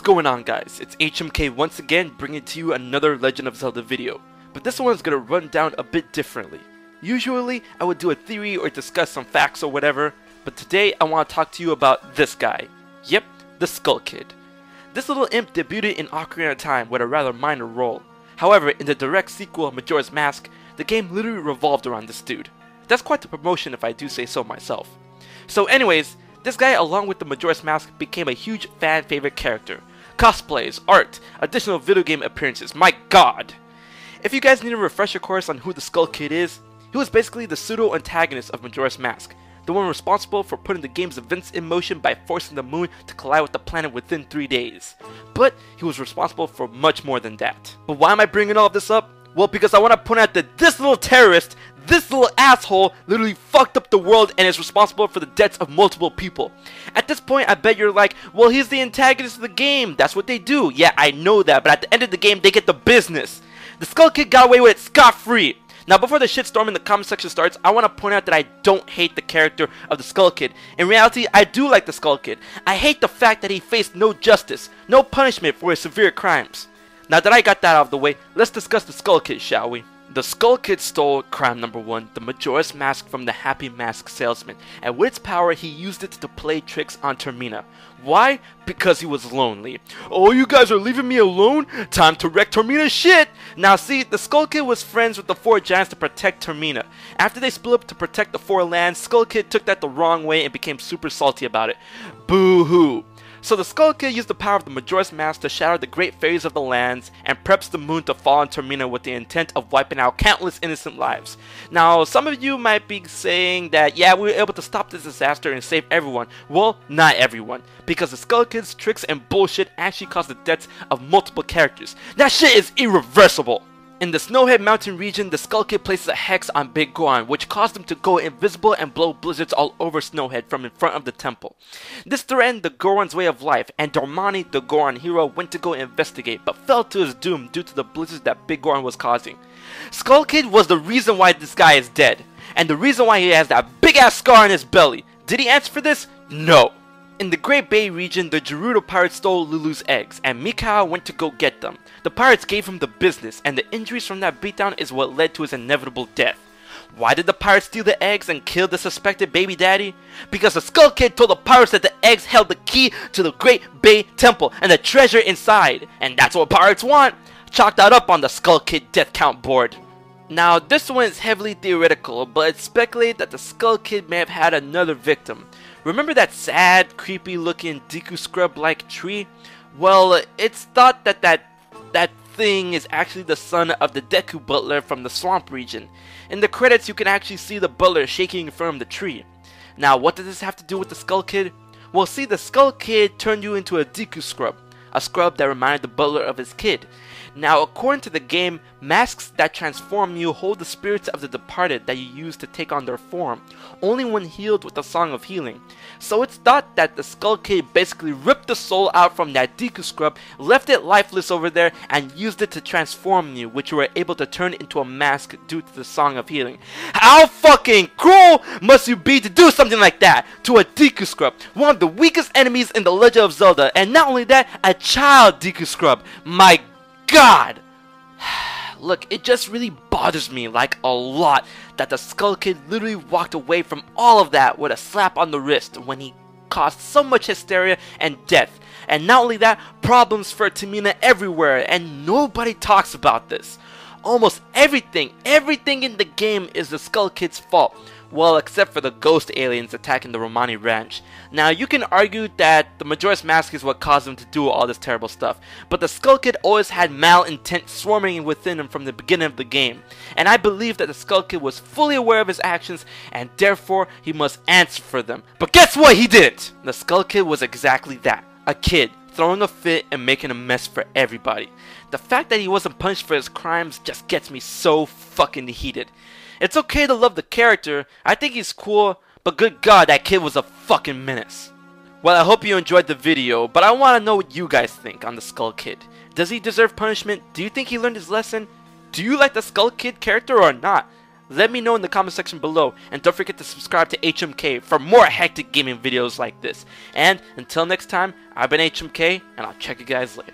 going on, guys? It's HMK once again bringing to you another Legend of Zelda video, but this one's gonna run down a bit differently. Usually I would do a theory or discuss some facts or whatever, but today I want to talk to you about this guy. Yep, the Skull Kid. This little imp debuted in Ocarina of Time with a rather minor role. However, in the direct sequel Majora's Mask, the game literally revolved around this dude. That's quite the promotion if I do say so myself. So anyways, this guy along with the Majora's Mask became a huge fan favorite character. Cosplays, art, additional video game appearances, my god! If you guys need a refresher course on who the Skull Kid is, he was basically the pseudo-antagonist of Majora's Mask, the one responsible for putting the game's events in motion by forcing the moon to collide with the planet within 3 days. But he was responsible for much more than that. But why am I bringing all of this up? Well, because I want to point out that this little terrorist, this little asshole, literally fucked up the world and is responsible for the deaths of multiple people. At this point, I bet you're like, well, he's the antagonist of the game. That's what they do. Yeah, I know that, but at the end of the game, they get the business. The Skull Kid got away with it scot-free. Now, before the shitstorm in the comment section starts, I want to point out that I don't hate the character of the Skull Kid. In reality, I do like the Skull Kid. I hate the fact that he faced no justice, no punishment for his severe crimes. Now that I got that out of the way, let's discuss the Skull Kid, shall we? The Skull Kid stole crime number 1, the Majora's Mask from the Happy Mask salesman, and with its power he used it to play tricks on Termina. Why? Because he was lonely. Oh, you guys are leaving me alone? Time to wreck Termina's shit! Now see, the Skull Kid was friends with the 4 giants to protect Termina. After they split up to protect the 4 lands, Skull Kid took that the wrong way and became super salty about it. Boo-hoo! So the Skull Kid used the power of the Majora's Mask to shatter the great fairies of the lands and preps the moon to fall on Termina with the intent of wiping out countless innocent lives. Now, some of you might be saying that, yeah, we were able to stop this disaster and save everyone. Well, not everyone, because the Skull Kid's tricks and bullshit actually caused the deaths of multiple characters. That shit is irreversible! In the Snowhead Mountain region, the Skull Kid places a hex on Big Goron, which caused him to go invisible and blow blizzards all over Snowhead from in front of the temple. This threatened the Goron's way of life, and Dormani, the Goron hero, went to go investigate, but fell to his doom due to the blizzards that Big Goron was causing. Skull Kid was the reason why this guy is dead, and the reason why he has that big ass scar on his belly. Did he answer for this? No. In the Great Bay region, the Gerudo pirates stole Lulu's eggs, and Mikao went to go get them. The pirates gave him the business, and the injuries from that beatdown is what led to his inevitable death. Why did the pirates steal the eggs and kill the suspected baby daddy? Because the Skull Kid told the pirates that the eggs held the key to the Great Bay Temple and the treasure inside, and that's what pirates want. Chalk that up on the Skull Kid death count board. Now, this one is heavily theoretical, but it's speculated that the Skull Kid may have had another victim. Remember that sad, creepy looking Deku Scrub-like tree? Well, it's thought that that thing is actually the son of the Deku Butler from the Swamp region. In the credits, you can actually see the butler shaking from the tree. Now, what does this have to do with the Skull Kid? Well, see, the Skull Kid turned you into a Deku Scrub, a scrub that reminded the butler of his kid. Now, according to the game, masks that transform you hold the spirits of the departed that you use to take on their form, only when healed with the Song of Healing. So it's thought that the Skull Kid basically ripped the soul out from that Deku Scrub, left it lifeless over there, and used it to transform you, which you were able to turn into a mask due to the Song of Healing. How fucking cruel must you be to do something like that to a Deku Scrub, one of the weakest enemies in the Legend of Zelda, and not only that, a child Deku Scrub. My God! Look, it just really bothers me like a lot that the Skull Kid literally walked away from all of that with a slap on the wrist when he caused so much hysteria and death. And not only that, problems for Termina everywhere, and nobody talks about this. Almost everything in the game is the Skull Kid's fault. Well, except for the ghost aliens attacking the Romani ranch. Now, you can argue that the Majora's Mask is what caused him to do all this terrible stuff, but the Skull Kid always had malintent swarming within him from the beginning of the game, and I believe that the Skull Kid was fully aware of his actions, and therefore he must answer for them. But guess what? He didn't! The Skull Kid was exactly that, a kid throwing a fit and making a mess for everybody. The fact that he wasn't punished for his crimes just gets me so fucking heated. It's okay to love the character, I think he's cool, but good god, that kid was a fucking menace. Well, I hope you enjoyed the video, but I want to know what you guys think on the Skull Kid. Does he deserve punishment? Do you think he learned his lesson? Do you like the Skull Kid character or not? Let me know in the comment section below, and don't forget to subscribe to HMK for more hectic gaming videos like this. And until next time, I've been HMK, and I'll check you guys later.